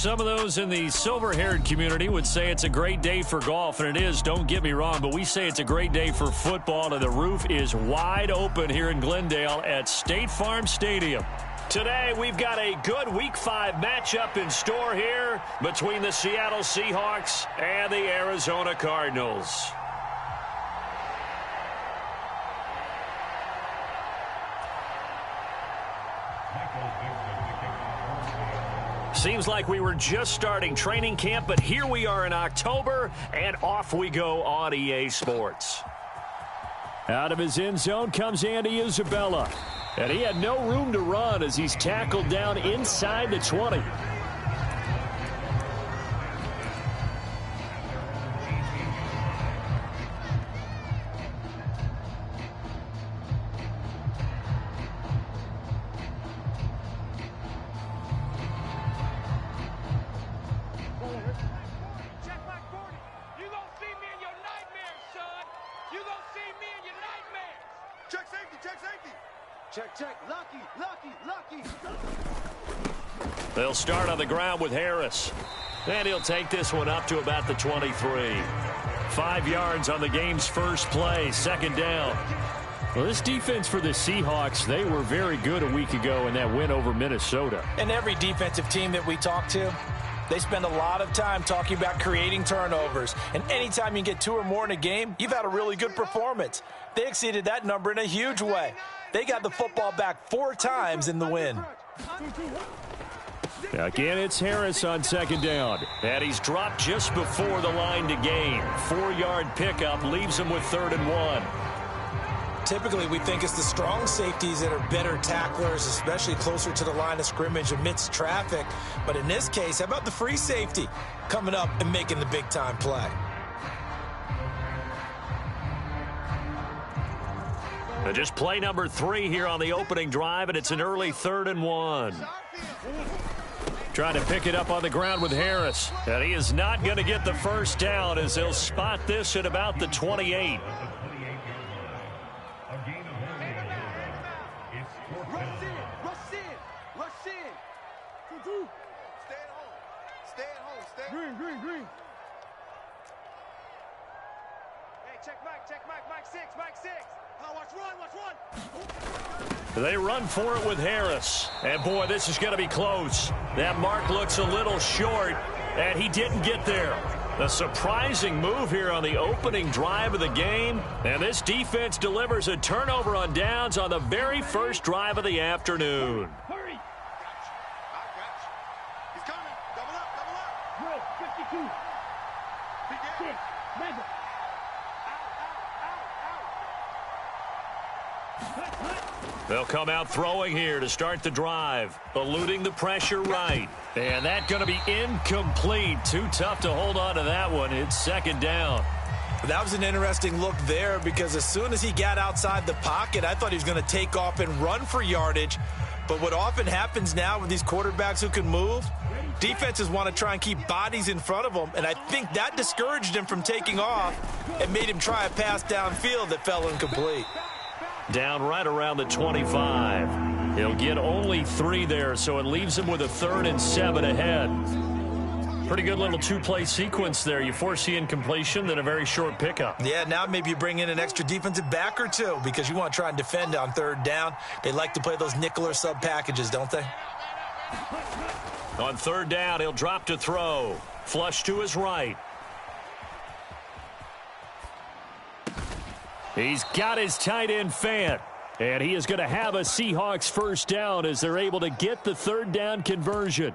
Some of those in the silver-haired community would say it's a great day for golf, and it is, don't get me wrong, but we say it's a great day for football, and the roof is wide open here in Glendale at State Farm Stadium. Today, we've got a good Week 5 matchup in store here between the Seattle Seahawks and the Arizona Cardinals. Seems like we were just starting training camp, but here we are in October, and off we go on EA Sports. Out of his end zone comes Andy Isabella. And he had no room to run as he's tackled down inside the 20. They'll start on the ground with Harris. And he'll take this one up to about the 23. 5 yards on the game's first play, second down. Well, this defense for the Seahawks, they were very good a week ago in that win over Minnesota. And every defensive team that we talk to, they spend a lot of time talking about creating turnovers. And anytime you get 2 or more in a game, you've had a really good performance. They exceeded that number in a huge way. They got the football back 4 times in the win. Again, it's Harris on second down. And he's dropped just before the line to gain. 4-yard pickup leaves him with 3rd and 1. Typically, we think it's the strong safeties that are better tacklers, especially closer to the line of scrimmage amidst traffic. But in this case, how about the free safety coming up and making the big-time play? Just play number 3 here on the opening drive, and it's an early 3rd and 1. Trying to pick it up on the ground with Harris. And he is not going to get the first down as they'll spot this at about the 28. Green. Hey, check Mike 6. Watch run. They run for it with Harris. And, boy, this is going to be close. That mark looks a little short, and he didn't get there. A surprising move here on the opening drive of the game. And this defense delivers a turnover on downs on the very first drive of the afternoon. Hurry. I got you. He's coming. Double up. Bro, 52. Six. Mega. They'll come out throwing here to start the drive, eluding the pressure right. And that's going to be incomplete. Too tough to hold on to that one. It's second down. That was an interesting look there because as soon as he got outside the pocket, I thought he was going to take off and run for yardage. But what often happens now with these quarterbacks who can move, defenses want to try and keep bodies in front of them, and I think that discouraged him from taking off and made him try a pass downfield that fell incomplete. Down right around the 25. He'll get only 3 there, so it leaves him with a 3rd and 7 ahead. Pretty good little 2-play sequence there. You force the incompletion, then a very short pickup. Yeah, now maybe you bring in an extra defensive back or 2 because you want to try and defend on 3rd down. They like to play those nickel or sub packages, don't they? On 3rd down, he'll drop to throw. Flush to his right. He's got his tight end Fant, and he is going to have a Seahawks first down as they're able to get the 3rd down conversion.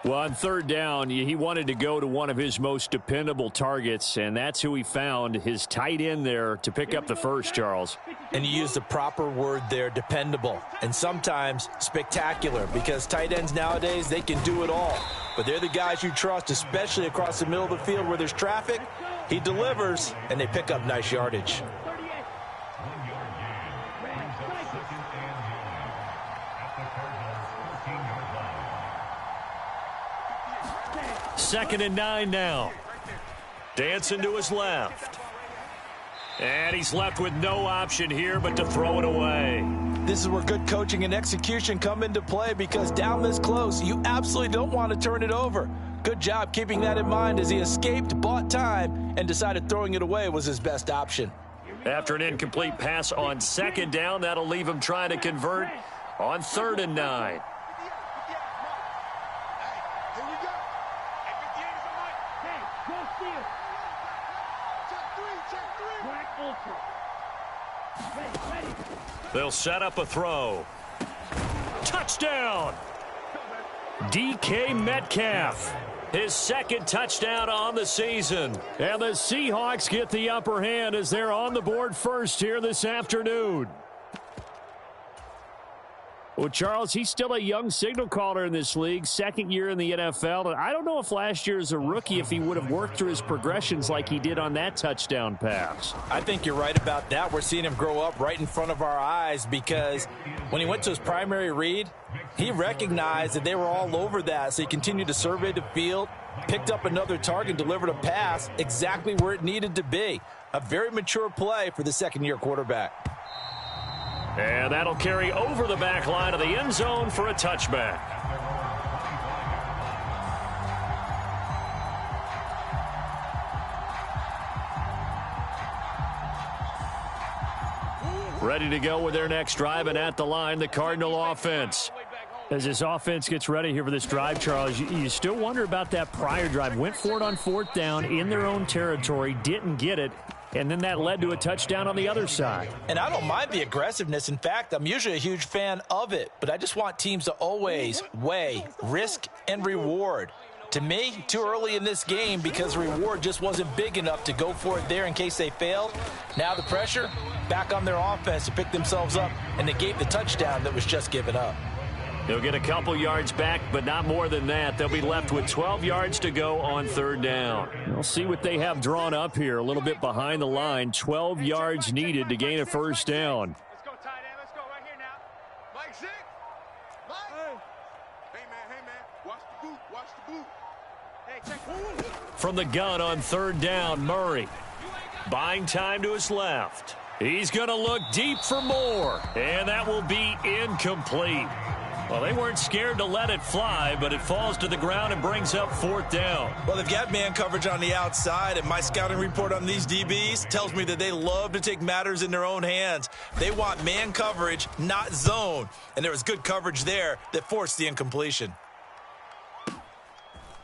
Well, on 3rd down, he wanted to go to one of his most dependable targets, and that's who he found, his tight end there, to pick up the first, Charles. And you used the proper word there, dependable, and sometimes spectacular, because tight ends nowadays, they can do it all. But they're the guys you trust, especially across the middle of the field where there's traffic. He delivers, and they pick up nice yardage. Second and 9 now. Dancing to his left. And he's left with no option here but to throw it away. This is where good coaching and execution come into play, because down this close, you absolutely don't want to turn it over. Good job keeping that in mind as he escaped, bought time, and decided throwing it away was his best option. After an incomplete pass on second down, that'll leave him trying to convert on 3rd and 9. They'll set up a throw. Touchdown! DK Metcalf. His 2nd touchdown on the season. And the Seahawks get the upper hand as they're on the board first here this afternoon. Well, Charles, he's still a young signal caller in this league, 2nd year in the NFL. And I don't know if last year as a rookie, if he would have worked through his progressions like he did on that touchdown pass. I think you're right about that. We're seeing him grow up right in front of our eyes, because when he went to his primary read, he recognized that they were all over that. So he continued to survey the field, picked up another target, delivered a pass exactly where it needed to be. A very mature play for the 2nd-year quarterback. And that'll carry over the back line of the end zone for a touchback. Ready to go with their next drive, and at the line, the Cardinal offense. As this offense gets ready here for this drive, Charles, you still wonder about that prior drive. Went for it on 4th down in their own territory, didn't get it. And then that led to a touchdown on the other side. And I don't mind the aggressiveness. In fact, I'm usually a huge fan of it. But I just want teams to always weigh risk and reward. To me, too early in this game, because the reward just wasn't big enough to go for it there in case they failed. Now the pressure back on their offense to pick themselves up and negate the touchdown that was just given up. They'll get a couple yards back, but not more than that. They'll be left with 12 yards to go on 3rd down. We'll see what they have drawn up here, a little bit behind the line. 12 yards needed to gain a 1st down. Let's go, tight end. Let's go right here now. Mike, sit. Mike. Hey, man. Watch the boot. Watch the boot. Hey, check. From the gun on 3rd down, Murray. Buying time to his left. He's going to look deep for more, and that will be incomplete. Well, they weren't scared to let it fly, but it falls to the ground and brings up 4th down. Well, they've got man coverage on the outside, and my scouting report on these DBs tells me that they love to take matters in their own hands. They want man coverage, not zone. And there was good coverage there that forced the incompletion.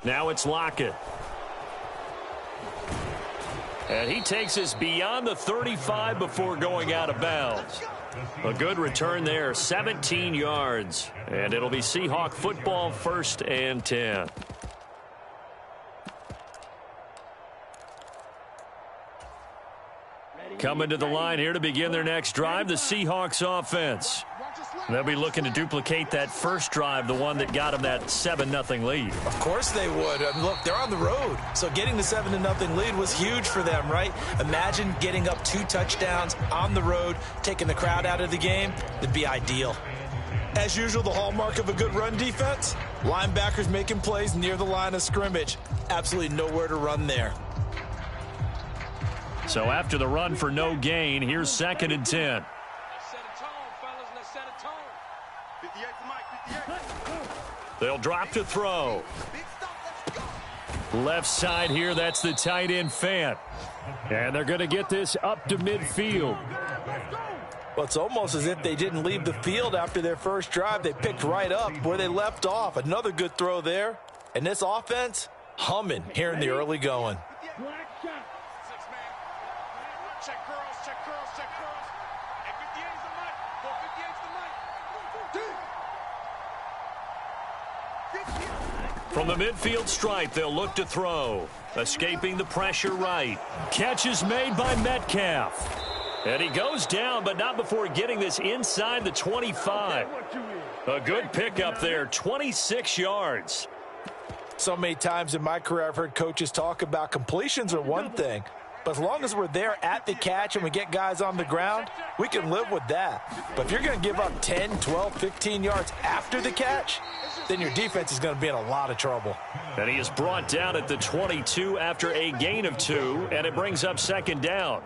Now it's Lockett. And he takes us beyond the 35 before going out of bounds. A good return there, 17 yards. And it'll be Seahawk football, 1st and 10. Coming to the line here to begin their next drive, the Seahawks offense. They'll be looking to duplicate that first drive, the one that got them that 7-0 lead. Of course they would. Look, they're on the road, so getting the 7-0 lead was huge for them, right? Imagine getting up 2 touchdowns on the road, taking the crowd out of the game. That'd be ideal. As usual, the hallmark of a good run defense, linebackers making plays near the line of scrimmage. Absolutely nowhere to run there. So after the run for no gain, here's 2nd and 10. They'll drop to throw. Left side here, that's the tight end Fant. And they're going to get this up to midfield. Well, it's almost as if they didn't leave the field after their first drive. They picked right up where they left off. Another good throw there. And this offense, humming here in the early going. From the midfield stripe, they'll look to throw. Escaping the pressure right. Catch is made by Metcalf. And he goes down, but not before getting this inside the 25. A good pickup there, 26 yards. So many times in my career, I've heard coaches talk about completions are one thing. But as long as we're there at the catch and we get guys on the ground, we can live with that. But if you're going to give up 10, 12, 15 yards after the catch, then your defense is going to be in a lot of trouble. And he is brought down at the 22 after a gain of 2, and it brings up 2nd down.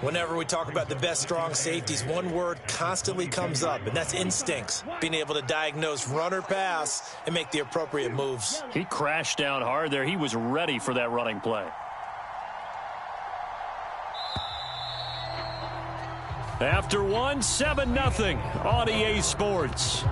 Whenever we talk about the best strong safeties, one word constantly comes up, and that's instincts. Being able to diagnose run or pass and make the appropriate moves. He crashed down hard there. He was ready for that running play. After one, 7-0 on EA Sports.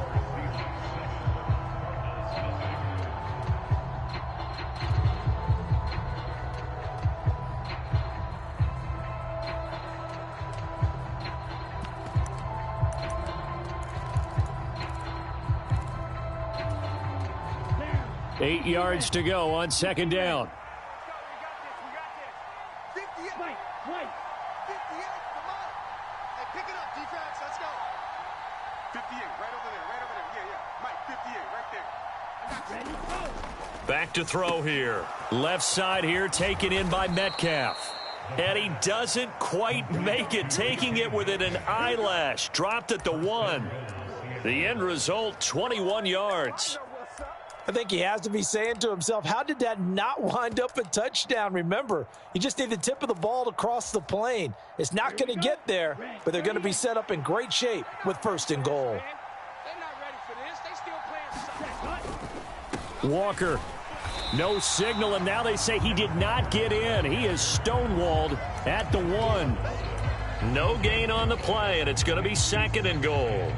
Eight yards to go on second down. Back to throw here. Left side here taken in by Metcalf. And he doesn't quite make it, taking it within an eyelash. Dropped at the 1. The end result, 21 yards. I think he has to be saying to himself, how did that not wind up a touchdown? Remember, you just need the tip of the ball to cross the plane. It's not going to get there, but they're going to be set up in great shape with 1st and goal. Walker, no signal, and now they say he did not get in. He is stonewalled at the 1. No gain on the play, and it's going to be 2nd and goal.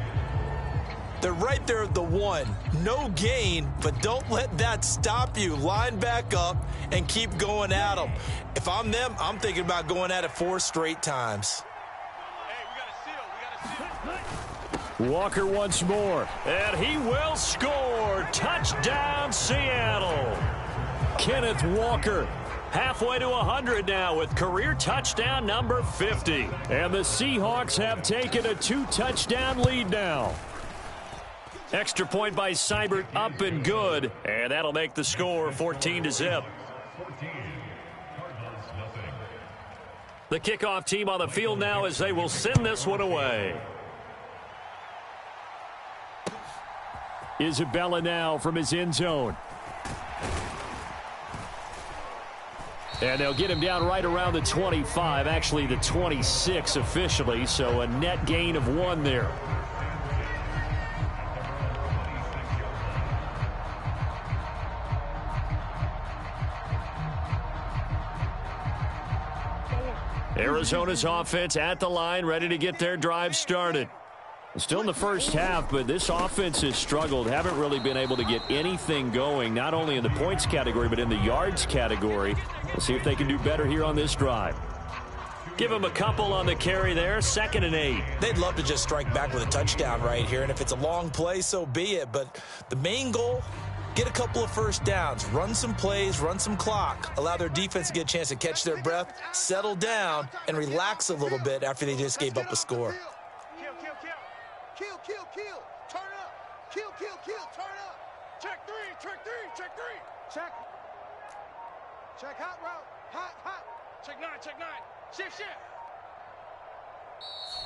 They're right there at the 1. No gain, but don't let that stop you. Line back up and keep going at them. If I'm them, I'm thinking about going at it 4 straight times. Walker once more, and he will score. Touchdown, Seattle. Kenneth Walker, halfway to 100 now with career touchdown number 50. And the Seahawks have taken a 2-touchdown lead now. Extra point by Seibert, up and good, and that'll make the score 14-0. The kickoff team on the field now as they will send this one away. Isabella now from his end zone. And they'll get him down right around the 25, actually the 26 officially, so a net gain of 1 there. Arizona's offense at the line, ready to get their drive started. Still in the first half, but this offense has struggled. Haven't really been able to get anything going, not only in the points category, but in the yards category. We'll see if they can do better here on this drive. Give them a couple on the carry there, 2nd and 8. They'd love to just strike back with a touchdown right here, and if it's a long play, so be it. But the main goal, get a couple of first downs, run some plays, run some clock, allow their defense to get a chance to catch their breath, settle down, and relax a little bit after they just gave up a score. Kill. Turn up. Kill. Turn up. Check 3. Check. Check hot route. Hot. Check 9. Shift.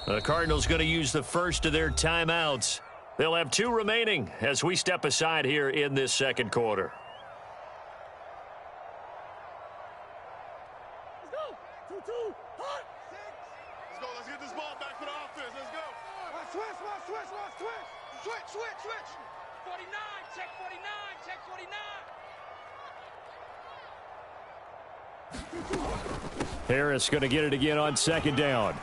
The Cardinals going to use the first of their timeouts. They'll have 2 remaining as we step aside here in this second quarter. Let's go. 2-2. Hot. 6. Let's get this ball back for the offense. Let's go. Switch. 49. Check 49. Harris going to get it again on second down.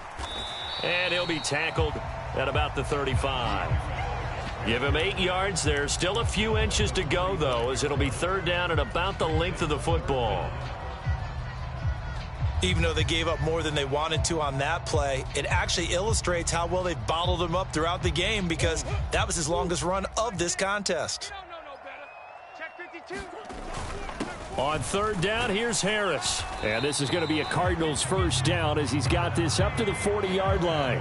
And he'll be tackled at about the 35. Give him 8 yards there. Still a few inches to go, though, as it'll be 3rd down at about the length of the football. Even though they gave up more than they wanted to on that play, it actually illustrates how well they bottled them up throughout the game, because that was his longest run of this contest. Check 52. On 3rd down, here's Harris. And this is going to be a Cardinals first down as he's got this up to the 40-yard line.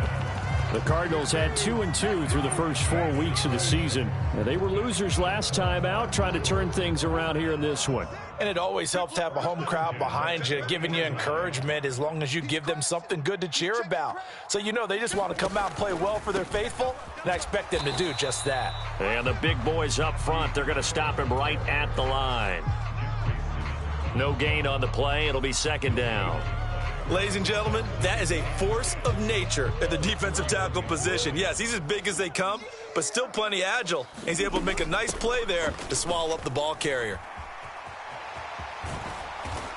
The Cardinals had 2-2 through the first 4 weeks of the season. And they were losers last time out, trying to turn things around here in this one. And it always helps to have a home crowd behind you, giving you encouragement as long as you give them something good to cheer about. So you know they just want to come out and play well for their faithful, and I expect them to do just that. And the big boys up front, they're going to stop him right at the line. No gain on the play. It'll be 2nd down. Ladies and gentlemen, that is a force of nature at the defensive tackle position. Yes, he's as big as they come, but still plenty agile. He's able to make a nice play there to swallow up the ball carrier.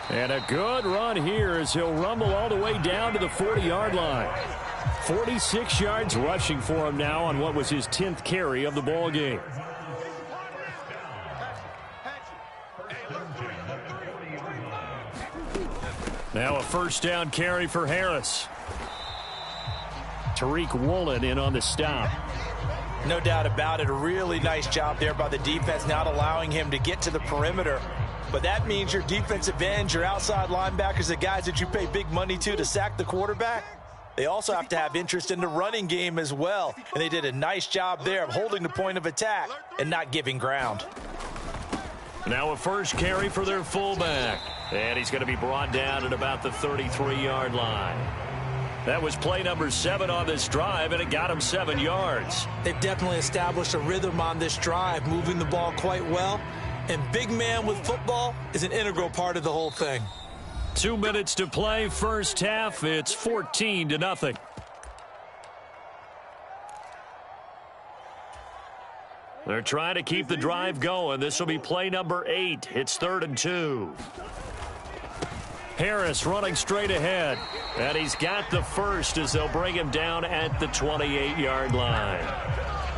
And a good run here as he'll rumble all the way down to the 40-yard line. 46 yards rushing for him now on what was his 10th carry of the ball game. Now a first down carry for Harris. Tariq Woolen in on the stop. No doubt about it. A really nice job there by the defense, not allowing him to get to the perimeter. But that means your defensive ends, your outside linebackers, the guys that you pay big money to sack the quarterback, they also have to have interest in the running game as well. And they did a nice job there of holding the point of attack and not giving ground. Now a first carry for their fullback. And he's going to be brought down at about the 33-yard line. That was play number 7 on this drive, and it got him 7 yards. They've definitely established a rhythm on this drive, moving the ball quite well. And big man with football is an integral part of the whole thing. 2 minutes to play, first half. It's 14-0. They're trying to keep the drive going. This will be play number 8. It's 3rd and 2. Harris running straight ahead. And he's got the first as they'll bring him down at the 28-yard line.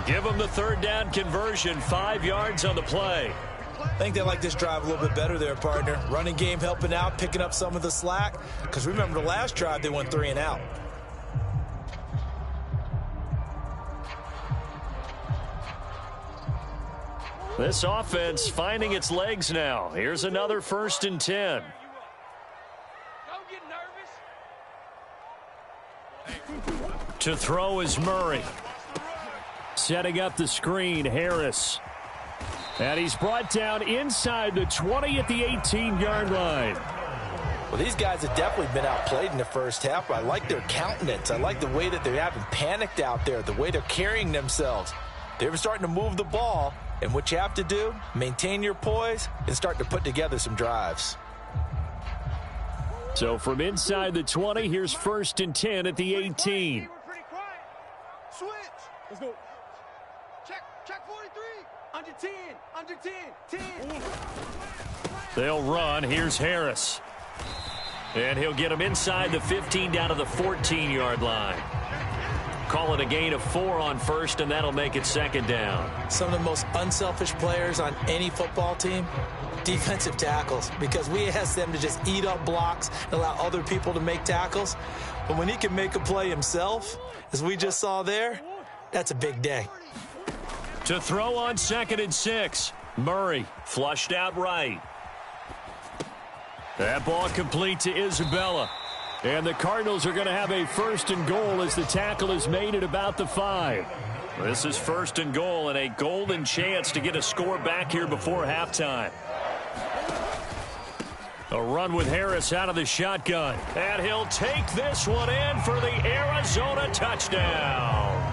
Give him the third down conversion, 5 yards on the play. I think they like this drive a little bit better there, partner. Running game helping out, picking up some of the slack. Because remember the last drive, they went 3 and out. This offense finding its legs now. Here's another 1st and 10. To throw is Murray. Setting up the screen, Harris. And he's brought down inside the 20 at the 18-yard line. Well, these guys have definitely been outplayed in the first half. I like their countenance. I like the way that they haven't panicked out there, the way they're carrying themselves. They're starting to move the ball, and what you have to do, maintain your poise and start to put together some drives. So from inside the 20, here's 1st and 10 at the 18. Switch. Let's go. Check 43. Under 10. Under 10. 10. They'll run. Here's Harris. And he'll get him inside the 15 down to the 14-yard line. Call it a gain of 4 on first, and that'll make it 2nd down. Some of the most unselfish players on any football team, defensive tackles, because we ask them to just eat up blocks and allow other people to make tackles. But when he can make a play himself, as we just saw there, that's a big day. To throw on 2nd and 6. Murray flushed out right. That ball complete to Isabella. And the Cardinals are going to have a 1st and goal as the tackle is made at about the 5. This is 1st and goal and a golden chance to get a score back here before halftime. A run with Harris out of the shotgun. And he'll take this one in for the Arizona touchdown.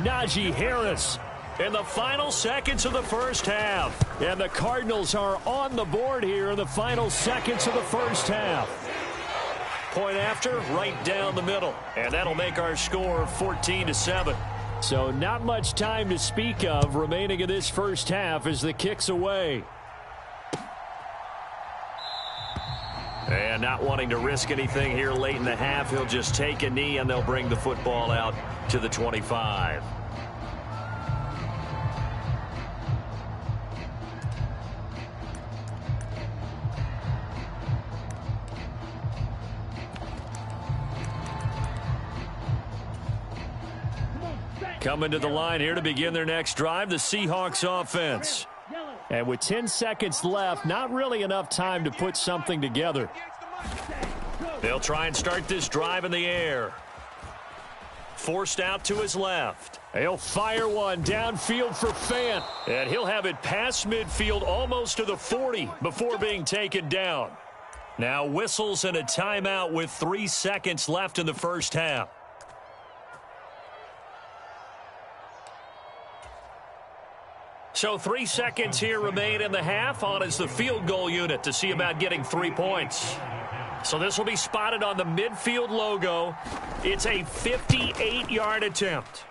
Najee Harris in the final seconds of the first half. And the Cardinals are on the board here in the final seconds of the first half. Point after, right down the middle. And that'll make our score 14-7. So not much time to speak of remaining in this first half as the kick's away. And not wanting to risk anything here late in the half, he'll just take a knee and they'll bring the football out to the 25. Coming to the line here to begin their next drive, the Seahawks offense. And with 10 seconds left, not really enough time to put something together. They'll try and start this drive in the air. Forced out to his left. He'll fire one downfield for Fant. And he'll have it past midfield almost to the 40 before being taken down. Now whistles and a timeout with 3 seconds left in the first half. So 3 seconds here remain in the half. On is the field goal unit to see about getting 3 points. So this will be spotted on the midfield logo. It's a 58-yard attempt.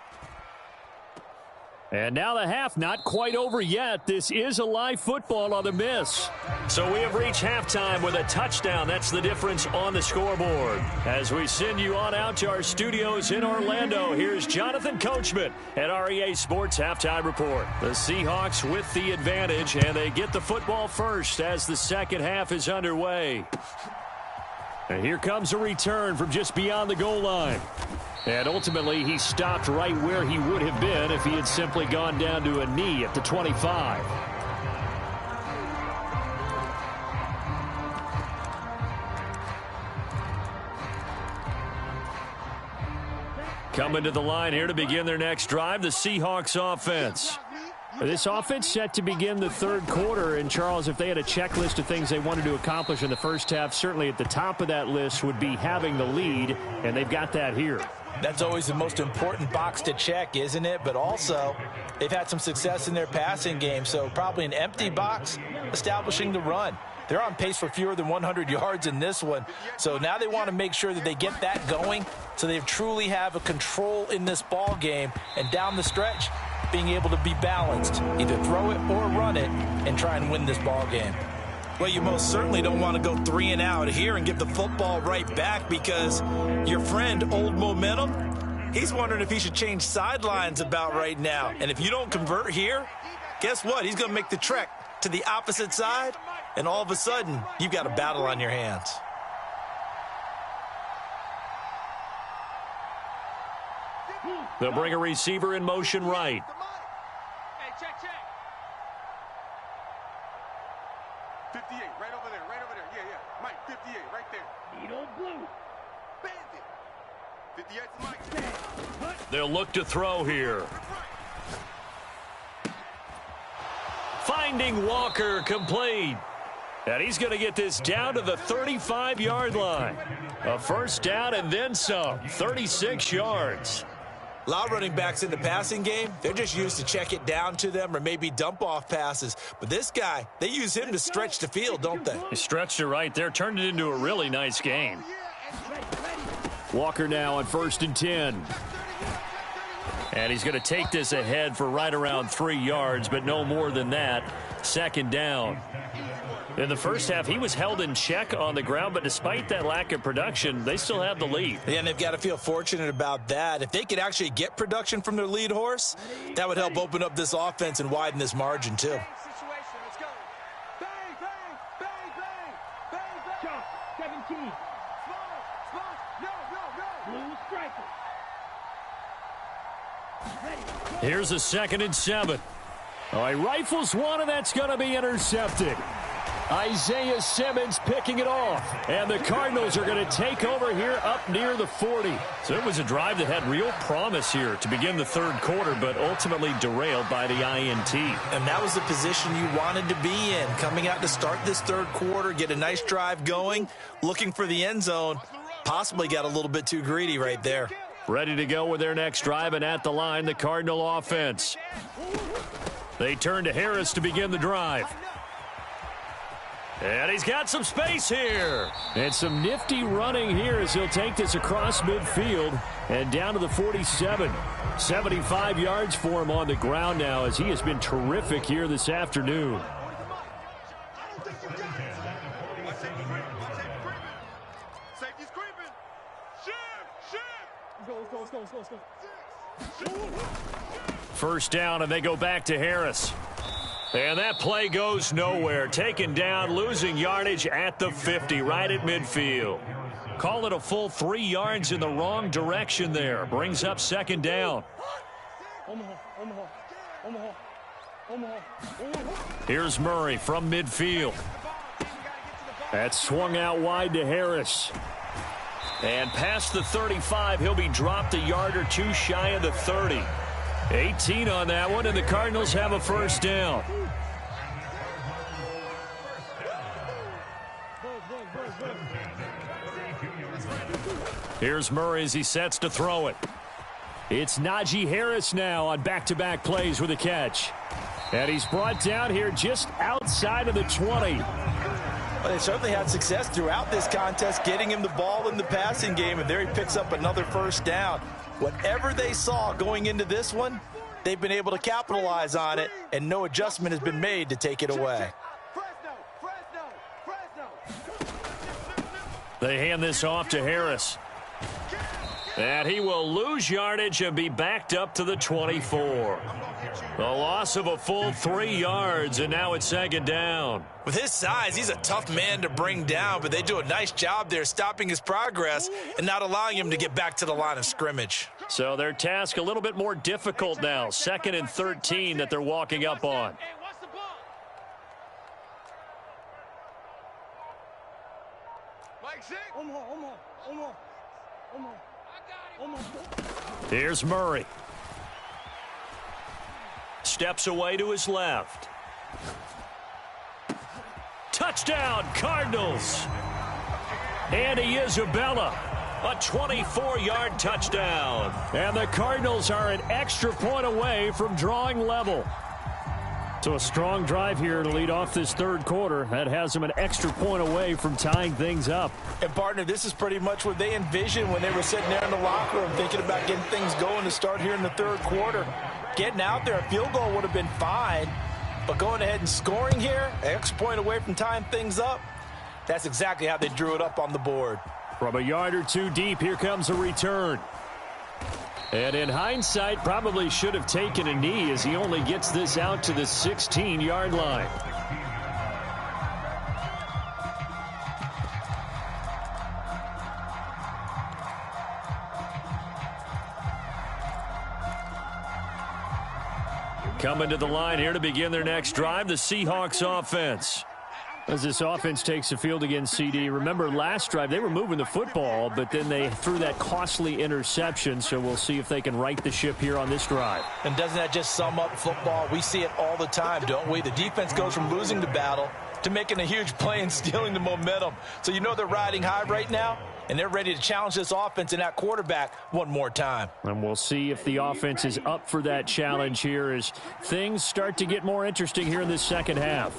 And now the half not quite over yet. This is a live football on the miss. So we have reached halftime with a touchdown. That's the difference on the scoreboard. As we send you on out to our studios in Orlando, here's Jonathan Coachman at REA Sports Halftime Report. The Seahawks with the advantage, and they get the football first as the second half is underway. And here comes a return from just beyond the goal line. And ultimately, he stopped right where he would have been if he had simply gone down to a knee at the 25. Coming to the line here to begin their next drive, the Seahawks offense. This offense set to begin the third quarter, and Charles, if they had a checklist of things they wanted to accomplish in the first half, certainly at the top of that list would be having the lead, and they've got that here. That's always the most important box to check, isn't it? But also, they've had some success in their passing game, so probably an empty box establishing the run. They're on pace for fewer than 100 yards in this one, so now they want to make sure that they get that going so they truly have a control in this ball game, and down the stretch, being able to be balanced, either throw it or run it, and try and win this ball game. Well, you most certainly don't want to go 3 and out here and give the football right back, because your friend, Old Momentum, he's wondering if he should change sidelines about right now. And if you don't convert here, guess what? He's going to make the trek to the opposite side, and all of a sudden, you've got a battle on your hands. They'll bring a receiver in motion right. Hey, check. 58, right over there. Yeah. Mike, 58, right there. Needle blue. Bandit. 58's Mike. They'll look to throw here. Finding Walker, complete. And he's going to get this down to the 35-yard line. A first down and then some, 36 yards. A lot of running backs in the passing game, they're just used to check it down to them or maybe dump-off passes. But this guy, they use him to stretch the field, don't they? He stretched it right there, turned it into a really nice game. Walker now on 1st and 10. And he's going to take this ahead for right around 3 yards, but no more than that. Second down. In the first half, he was held in check on the ground, but despite that lack of production, they still have the lead. Yeah, and they've got to feel fortunate about that. If they could actually get production from their lead horse, that would help open up this offense and widen this margin, too. Here's a 2nd and 7. Oh, he rifles one, and that's going to be intercepted. Isaiah Simmons picking it off. And the Cardinals are going to take over here up near the 40. So it was a drive that had real promise here to begin the third quarter, but ultimately derailed by the INT. And that was the position you wanted to be in. Coming out to start this third quarter, get a nice drive going, looking for the end zone. Possibly got a little bit too greedy right there. Ready to go with their next drive, and at the line, the Cardinal offense. They turn to Harris to begin the drive. And he's got some space here. And some nifty running here as he'll take this across midfield and down to the 47. 75 yards for him on the ground now as he has been terrific here this afternoon. First down, and they go back to Harris. And that play goes nowhere. Taken down, losing yardage at the 50, right at midfield. Call it a full 3 yards in the wrong direction there. Brings up 2nd down. Here's Murray from midfield. That's swung out wide to Harris. And past the 35, he'll be dropped a yard or two shy of the 30. 18 on that one, and the Cardinals have a first down. Here's Murray as he sets to throw it. It's Najee Harris now on back-to-back plays with a catch. And he's brought down here just outside of the 20. Well, they certainly had success throughout this contest, getting him the ball in the passing game, and there he picks up another first down. Whatever they saw going into this one, they've been able to capitalize on it, and no adjustment has been made to take it away. They hand this off to Harris. And he will lose yardage and be backed up to the 24. A loss of a full 3 yards, and now it's second down. With his size, he's a tough man to bring down, but they do a nice job there stopping his progress and not allowing him to get back to the line of scrimmage. So their task a little bit more difficult now. 2nd and 13 that they're walking up on. Here's Murray. Steps away to his left. Touchdown, Cardinals. Andy Isabella, a 24-yard touchdown. And the Cardinals are an extra point away from drawing level. So a strong drive here to lead off this third quarter. That has them an extra point away from tying things up. And, partner, this is pretty much what they envisioned when they were sitting there in the locker room thinking about getting things going to start here in the third quarter. Getting out there, a field goal would have been fine. But going ahead and scoring here, an extra point away from tying things up, that's exactly how they drew it up on the board. From a yard or two deep, here comes a return. And in hindsight, probably should have taken a knee as he only gets this out to the 16-yard line. Coming to the line here to begin their next drive, the Seahawks offense. As this offense takes the field against CD, remember last drive they were moving the football, but then they threw that costly interception, so we'll see if they can right the ship here on this drive. And doesn't that just sum up football? We see it all the time, don't we? The defense goes from losing the battle to making a huge play and stealing the momentum. So you know they're riding high right now, and they're ready to challenge this offense and that quarterback one more time. And we'll see if the offense is up for that challenge here as things start to get more interesting here in this second half.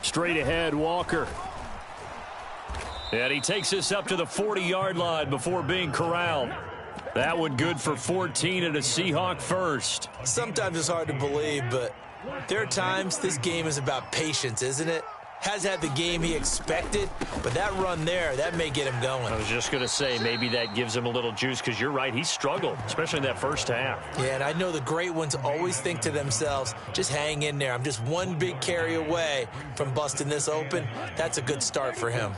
Straight ahead, Walker. And he takes this up to the 40-yard line before being corralled. That one good for 14 and a Seahawk first. Sometimes it's hard to believe, but there are times this game is about patience, isn't it? Has had the game he expected, but that run there, that may get him going. I was just going to say, maybe that gives him a little juice because you're right, he struggled, especially in that first half. Yeah, and I know the great ones always think to themselves, just hang in there. I'm just one big carry away from busting this open. That's a good start for him.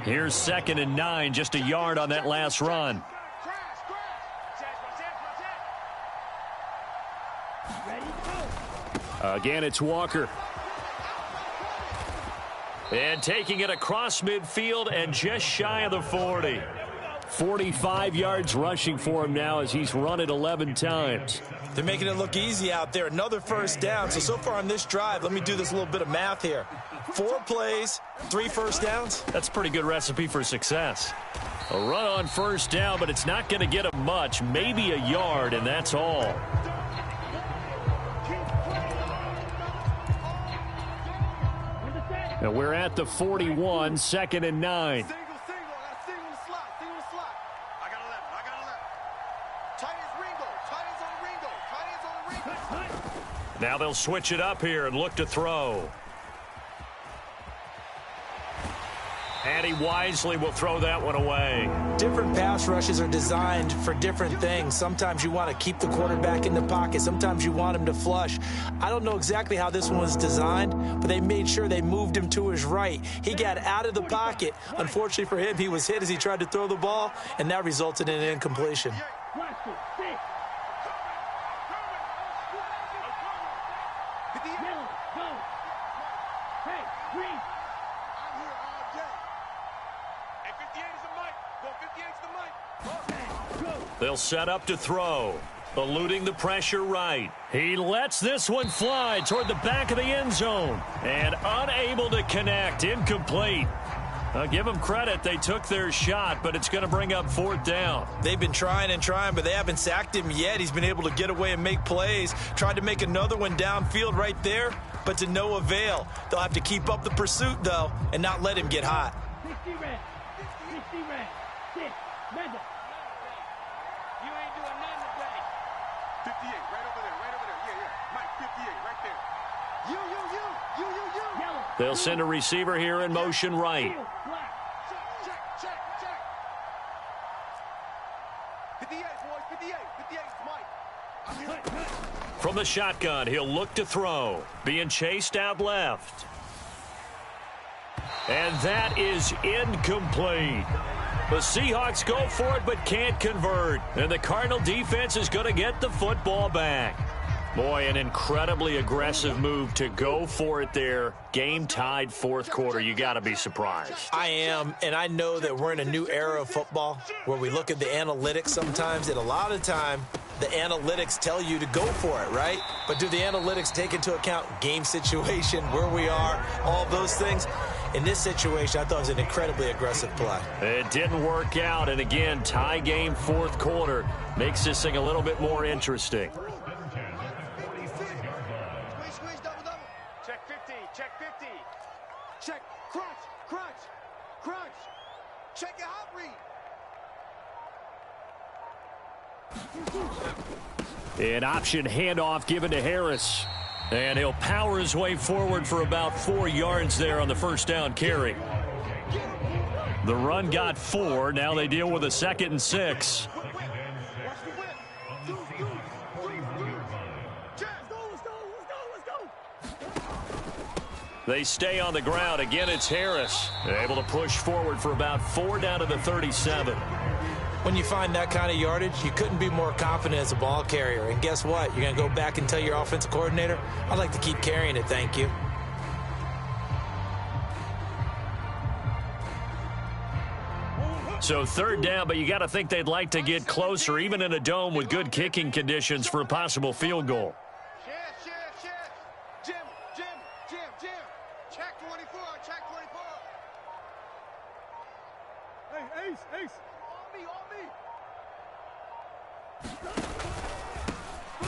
Here's 2nd and 9, just a yard on that last run. Again, it's Walker. And taking it across midfield and just shy of the 40. 45 yards rushing for him now as he's run it 11 times. They're making it look easy out there. Another first down. So far on this drive, let me do this little bit of math here. 4 plays, 3 first downs. That's a pretty good recipe for success. A run on first down, but it's not going to get him much. Maybe a yard, and that's all. Now we're at the 41, 2nd and 9. Single, the slot. I got 11. Tight ends on the Ringo. Now they'll switch it up here and look to throw. And he wisely will throw that one away. Different pass rushes are designed for different things. Sometimes you want to keep the quarterback in the pocket. Sometimes you want him to flush. I don't know exactly how this one was designed, but they made sure they moved him to his right. He got out of the pocket. Unfortunately for him, he was hit as he tried to throw the ball, and that resulted in an incompletion. They'll set up to throw. Eluding the pressure right. He lets this one fly toward the back of the end zone. And unable to connect. Incomplete. I'll give them credit. They took their shot, but it's going to bring up 4th down. They've been trying and trying, but they haven't sacked him yet. He's been able to get away and make plays. Tried to make another one downfield right there. but to no avail. They'll have to keep up the pursuit, though, and not let him get hot. 60 red. 60 red. 6. Madden. You ain't doing nothing today. 58, right over there, right over there. Yeah, yeah. Mike, 58, right there. You. Yellow. They'll send a receiver here in motion right. Check. 58, boys, 58. 58, Mike. From the shotgun, he'll look to throw. Being chased out left. And that is incomplete. The Seahawks go for it but can't convert. And the Cardinal defense is going to get the football back. Boy, an incredibly aggressive move to go for it there. Game tied fourth quarter. You got to be surprised. I am, and I know that we're in a new era of football where we look at the analytics sometimes, and a lot of time the analytics tell you to go for it, right? But do the analytics take into account game situation, where we are, all those things? In this situation, I thought it was an incredibly aggressive play. It didn't work out, and again, tie game fourth quarter makes this thing a little bit more interesting. Squeeze, double. Check 50. Check, crunch. Check your hot read. An option handoff given to Harris. And he'll power his way forward for about 4 yards there on the first down carry. The run got 4. Now they deal with a 2nd and 6. They stay on the ground. Again, it's Harris. Able to push forward for about 4 down to the 37. When you find that kind of yardage, you couldn't be more confident as a ball carrier. And guess what? You're going to go back and tell your offensive coordinator, I'd like to keep carrying it, thank you. So 3rd down, but you got to think they'd like to get closer, even in a dome with good kicking conditions for a possible field goal. Jim. Check 24. Hey, Ace.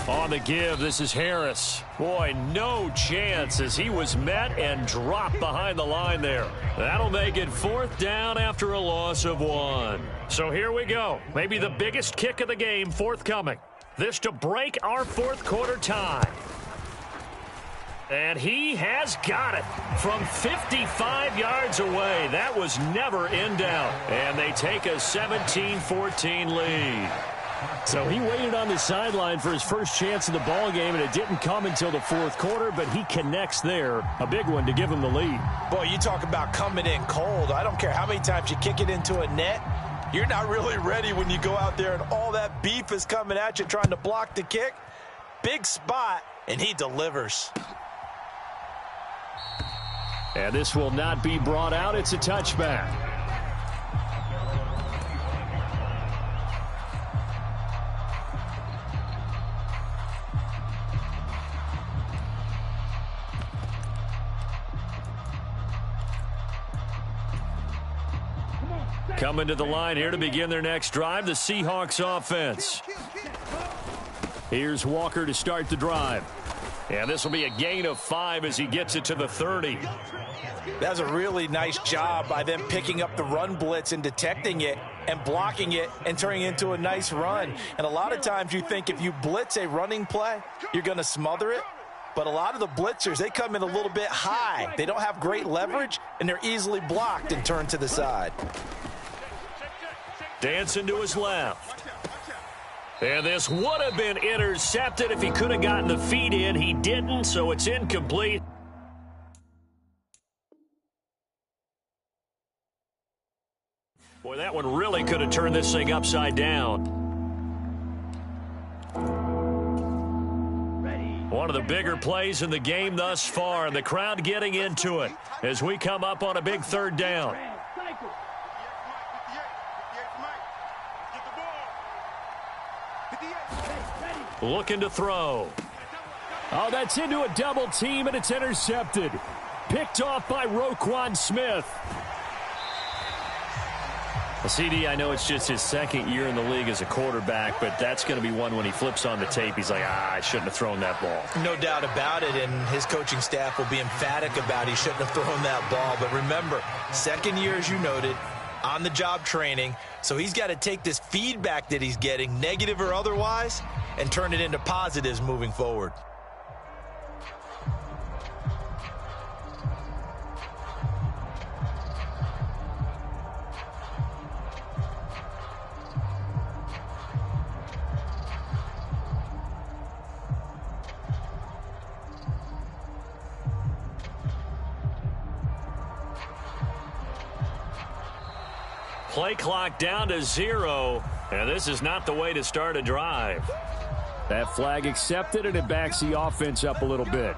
On the give, this is Harris. Boy, no chance as he was met and dropped behind the line there. That'll make it 4th down after a loss of 1. So here we go. Maybe the biggest kick of the game forthcoming. This to break our fourth quarter tie. And he has got it from 55 yards away. That was never in doubt. And they take a 17-14 lead. So he waited on the sideline for his first chance in the ball game, and it didn't come until the fourth quarter, but he connects there. A big one to give him the lead. Boy, you talk about coming in cold. I don't care how many times you kick it into a net. You're not really ready when you go out there and all that beef is coming at you trying to block the kick. Big spot, and he delivers. And this will not be brought out. It's a touchback. Coming to the line here to begin their next drive, the Seahawks offense. Here's Walker to start the drive. And this will be a gain of 5 as he gets it to the 30. That's a really nice job by them picking up the run blitz and detecting it and blocking it and turning it into a nice run. And a lot of times you think if you blitz a running play, you're going to smother it. But a lot of the blitzers, they come in a little bit high. They don't have great leverage, and they're easily blocked and turned to the side. Dancing to his left. And this would have been intercepted if he could have gotten the feet in. He didn't, so it's incomplete. Boy, that one really could have turned this thing upside down. One of the bigger plays in the game thus far, and the crowd getting into it as we come up on a big 3rd down. Looking to throw. Oh, that's into a double team, and it's intercepted. Picked off by Roquan Smith. CD, I know it's just his second year in the league as a quarterback, but that's going to be one when he flips on the tape. He's like, I shouldn't have thrown that ball. No doubt about it, and his coaching staff will be emphatic about he shouldn't have thrown that ball. But remember, second year, as you noted, on-the-job training, so he's got to take this feedback that he's getting, negative or otherwise, and turn it into positives moving forward. Play clock down to 0, and this is not the way to start a drive. That flag accepted, and it backs the offense up a little bit.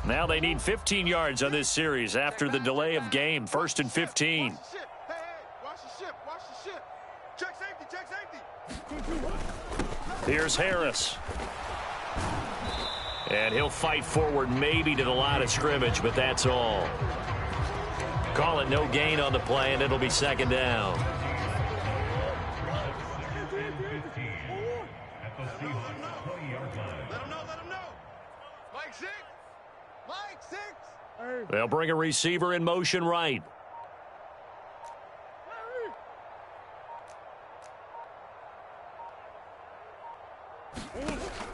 Now they need 15 yards on this series after the delay of game. 1st and 15. Watch the ship. Hey, watch the ship. Watch the ship. Check safety. Check safety. Here's Harris. And he'll fight forward maybe to the line of scrimmage, but that's all. Call it no gain on the play, and it'll be 2nd down. They'll bring a receiver in motion right.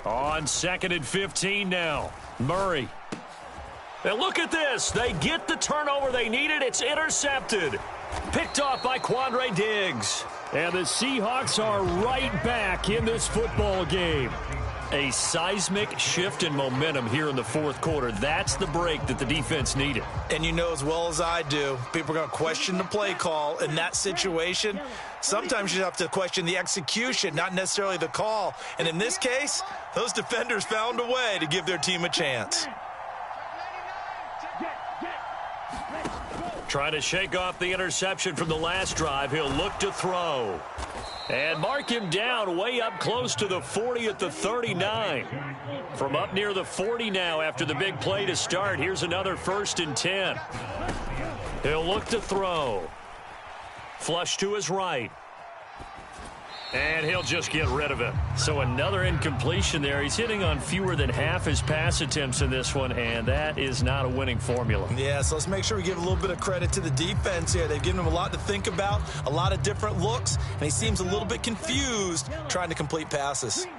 On 2nd and 15 now. Murray. And look at this. They get the turnover they needed. It's intercepted. Picked off by Quandre Diggs. And the Seahawks are right back in this football game. A seismic shift in momentum here in the 4th quarter. That's the break that the defense needed. And you know as well as I do, people are going to question the play call in that situation. Sometimes you have to question the execution, not necessarily the call. And in this case, those defenders found a way to give their team a chance. Trying to shake off the interception from the last drive. He'll look to throw. And mark him down way up close to the 40 at the 39. From up near the 40 now after the big play to start. Here's another 1st and 10. He'll look to throw. Flush to his right. And he'll just get rid of it. So another incompletion there. He's hitting on fewer than half his pass attempts in this one, and that is not a winning formula. Yeah, so let's make sure we give a little bit of credit to the defense here. They've given him a lot to think about, a lot of different looks, and he seems a little bit confused trying to complete passes. 58,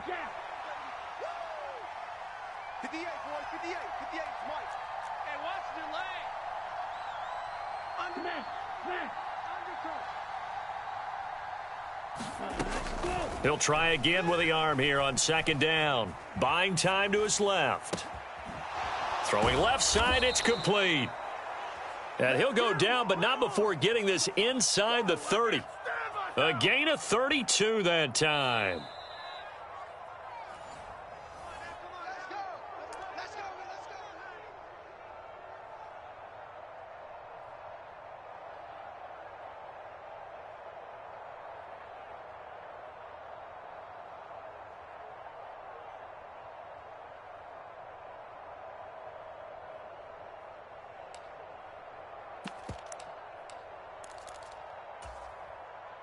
boys, 58, 58, Mike. Hey, watch the delay. He'll try again with the arm here on 2nd down. Buying time to his left. Throwing left side, it's complete. And he'll go down, but not before getting this inside the 30. A gain of 32 that time.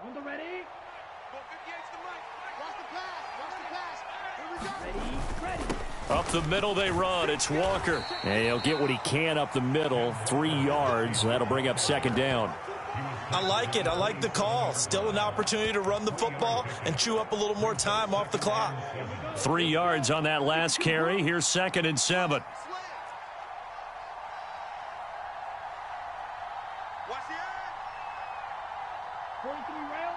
On the ready. Go 58's the mic. Watch the pass. Watch the pass. Here we go. Ready. Up the middle they run. It's Walker. And he'll get what he can up the middle. 3 yards. That'll bring up 2nd down. I like it. I like the call. Still an opportunity to run the football and chew up a little more time off the clock. 3 yards on that last carry. Here's 2nd and 7. Watch the air. 43 rail.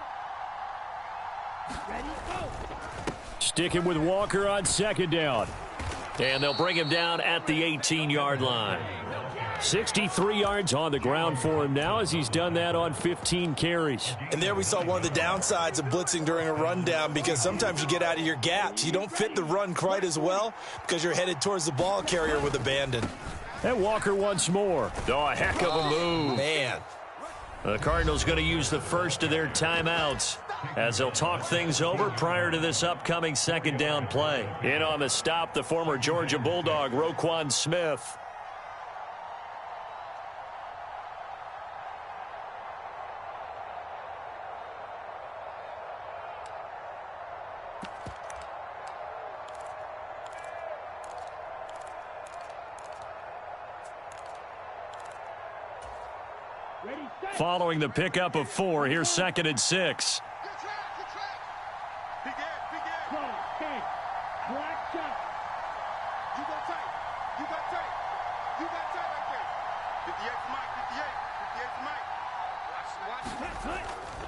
Ready, go. Sticking with Walker on 2nd down. And they'll bring him down at the 18-yard line. 63 yards on the ground for him now as he's done that on 15 carries. And there we saw one of the downsides of blitzing during a rundown, because sometimes you get out of your gaps. You don't fit the run quite as well because you're headed towards the ball carrier with abandon. And Walker once more. Oh, a heck of a move. Man. The Cardinals going to use the first of their timeouts as they'll talk things over prior to this upcoming second down play. In on the stop, the former Georgia Bulldog, Roquan Smith. Following the pickup of 4, here's 2nd and 6.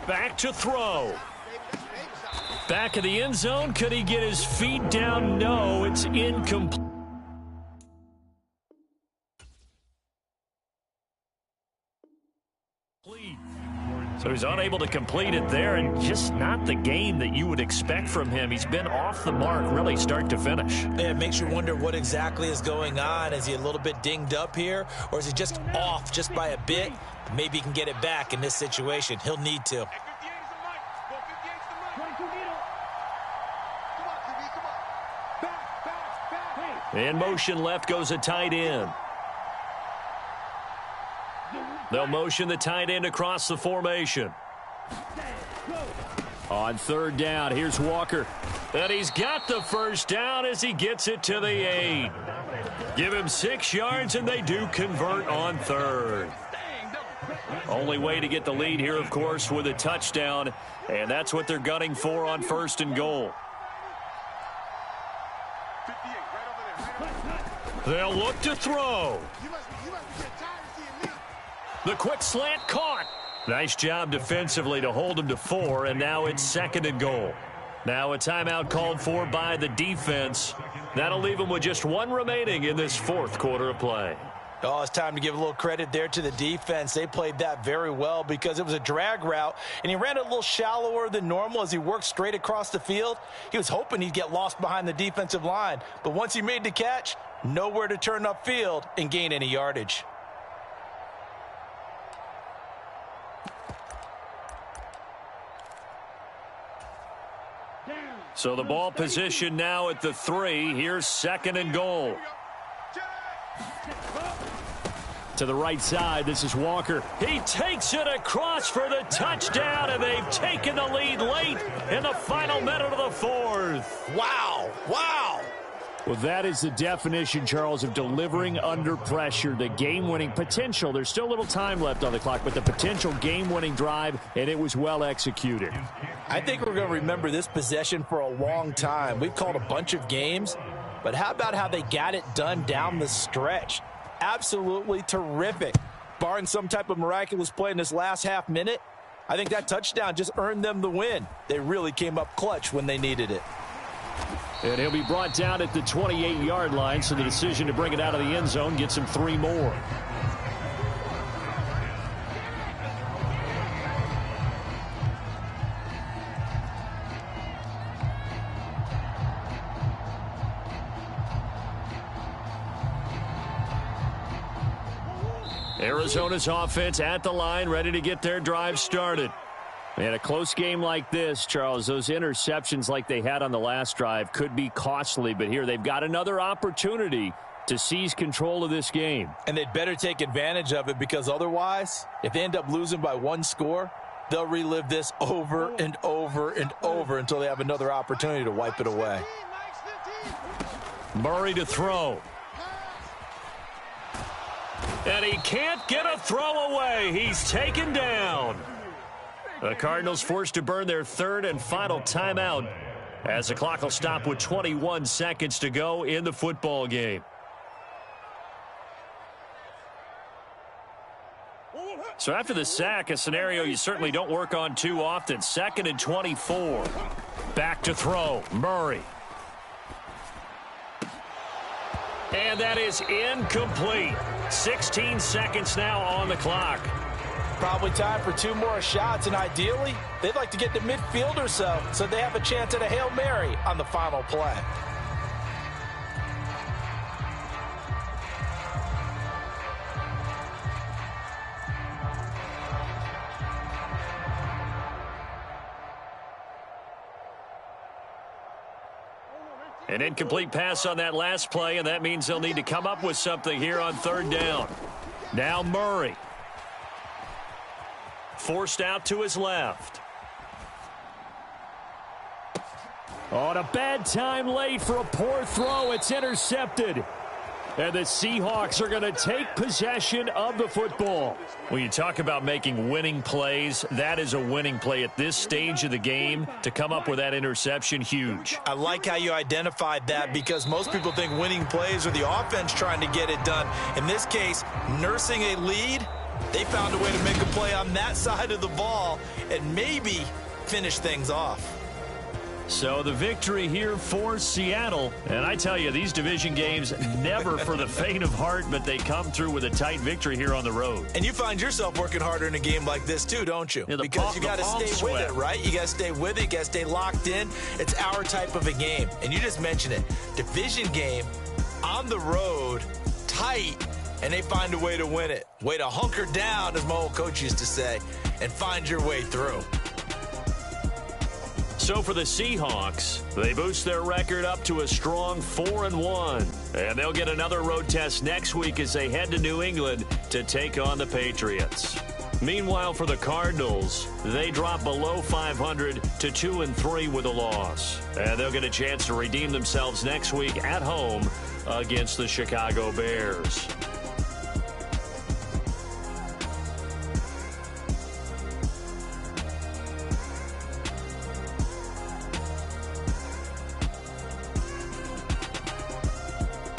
Back to throw. Back of the end zone. Could he get his feet down? No, it's incomplete. So he's unable to complete it there, and just not the game that you would expect from him. He's been off the mark really start to finish. Yeah, it makes you wonder what exactly is going on. Is he a little bit dinged up here, or is he just off just by a bit? Maybe he can get it back in this situation. He'll need to. In motion left goes a tight end. They'll motion the tight end across the formation. On 3rd down, here's Walker. And he's got the first down as he gets it to the 8. Give him 6 yards, and they do convert on 3rd. Only way to get the lead here, of course, with a touchdown, and that's what they're gunning for on 1st and goal. They'll look to throw. The quick slant caught. Nice job defensively to hold him to 4, and now it's 2nd and goal. Now a timeout called for by the defense. That'll leave him with just 1 remaining in this 4th quarter of play. Oh, it's time to give a little credit there to the defense. They played that very well because it was a drag route, and he ran it a little shallower than normal as he worked straight across the field. He was hoping he'd get lost behind the defensive line, but once he made the catch, nowhere to turn upfield and gain any yardage. So the ball position now at the 3. Here's 2nd and goal. To the right side, this is Walker. He takes it across for the touchdown, and they've taken the lead late in the final minute of the 4th. Wow, wow. Well, that is the definition, Charles, of delivering under pressure. The game-winning potential. There's still a little time left on the clock, but the potential game-winning drive, and it was well executed. I think we're going to remember this possession for a long time. We've called a bunch of games, but how about how they got it done down the stretch? Absolutely terrific. Barring some type of miraculous play in this last half minute, I think that touchdown just earned them the win. They really came up clutch when they needed it. And he'll be brought down at the 28-yard line, so the decision to bring it out of the end zone gets him 3 more. Arizona's offense at the line, ready to get their drive started. And a close game like this, Charles, those interceptions like they had on the last drive could be costly. But here they've got another opportunity to seize control of this game. And they'd better take advantage of it, because otherwise, if they end up losing by 1 score, they'll relive this over and over and over until they have another opportunity to wipe it away. Murray to throw. And he can't get a throw away. He's taken down. The Cardinals forced to burn their 3rd and final timeout as the clock will stop with 21 seconds to go in the football game. So after the sack, a scenario you certainly don't work on too often. 2nd and 24. Back to throw. Murray. And that is incomplete. 16 seconds now on the clock. Probably time for 2 more shots, and ideally, they'd like to get to midfield or so they have a chance at a Hail Mary on the final play. An incomplete pass on that last play, and that means they'll need to come up with something here on third down. Now Murray. Forced out to his left. On a bad time late for a poor throw. It's intercepted. And the Seahawks are going to take possession of the football. When you talk about making winning plays, that is a winning play at this stage of the game. To come up with that interception, huge. I like how you identified that because most people think winning plays are the offense trying to get it done. In this case, nursing a lead, they found a way to make a play on that side of the ball and maybe finish things off. So the victory here for Seattle. And I tell you, these division games never for the faint of heart, but they come through with a tight victory here on the road. And you find yourself working harder in a game like this too, don't you? Yeah, because you got to stay with it, right? You got to stay with it. You got to stay locked in. It's our type of a game. And you just mentioned it. Division game on the road, tight, and they find a way to win it. Way to hunker down, as my old coach used to say, and find your way through. So for the Seahawks, they boost their record up to a strong 4-1. And they'll get another road test next week as they head to New England to take on the Patriots. Meanwhile, for the Cardinals, they drop below 500 to 2-3 with a loss. And they'll get a chance to redeem themselves next week at home against the Chicago Bears.